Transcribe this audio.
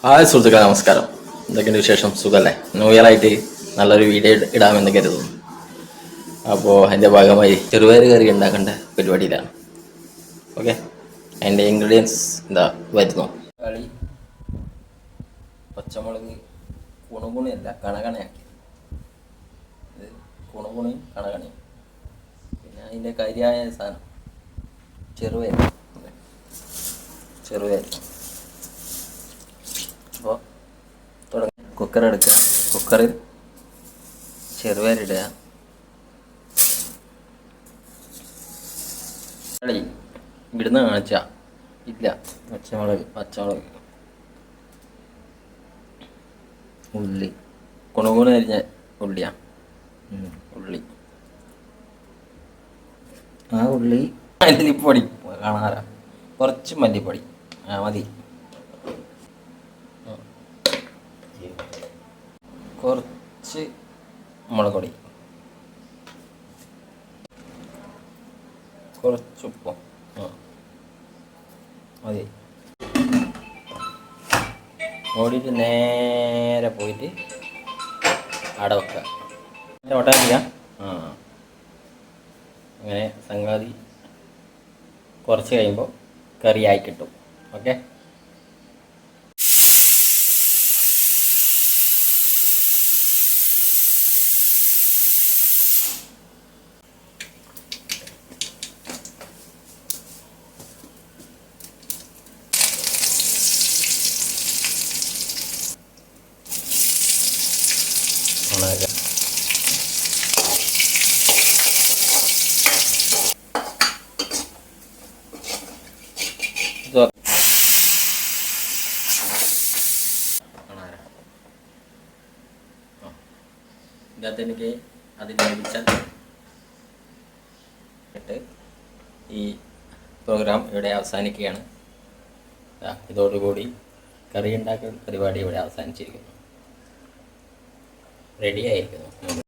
Hi സുഹൃത്തുക്കളെ, നമസ്കാരം. എന്തൊക്കെയുണ്ട് വിശേഷം? സുഖമല്ലേ? ന്യൂ ഇയർ ആയിട്ട് നല്ലൊരു വീഡിയോ ഇടാമെന്ന് കരുതുന്നു. അപ്പോൾ അതിൻ്റെ ഭാഗമായി ചെറുപയർ കറി ഉണ്ടാക്കേണ്ട പരിപാടിയിലാണ്. ഓക്കെ, അതിൻ്റെ ഇൻഗ്രീഡിയൻസ് എന്താ വരുന്നു. കളി പച്ചമുളക് കുണുകുണിയല്ല, കണകണയാക്കി. ഇത് കുണുകുണിയും കണകണയും. പിന്നെ അതിൻ്റെ കരിയായ സാധനം ചെറുപയർ. ചെറുപയർ. അപ്പോൾ തുടങ്ങി. കുക്കർ എടുക്കുക. കുക്കറിൽ ചെറുപയറിടുക. കളി ഇവിടുന്ന് കാണിച്ച ഇല്ല. പച്ചമുളക്, ഉള്ളി, കുണുകുണ അരിഞ്ഞ ഉള്ളിയാണ്. ഉള്ളി, ആ ഉള്ളി, മല്ലിപ്പൊടി കാണാറ, കുറച്ച് മല്ലിപ്പൊടി മതി. കുറച്ച് മുളക് പൊടി, കുറച്ച് ഉപ്പും മതി. ഓടിയിട്ട് നേരെ പോയിട്ട് അട വെക്കുക. ഓട്ടാക്കില്ല. അങ്ങനെ സംഗതി കുറച്ച് കഴിയുമ്പോൾ കറിയായി കിട്ടും. ഓക്കെ. ഇതിനകത്ത് അതിന് ലഭിച്ചാൽ ഈ പ്രോഗ്രാം ഇവിടെ അവസാനിക്കുകയാണ്. ഇതോടുകൂടി കറി ഉണ്ടാക്കൽ പരിപാടി ഇവിടെ അവസാനിച്ചിരിക്കുന്നു. റെഡി ആയിരിക്കുന്നു.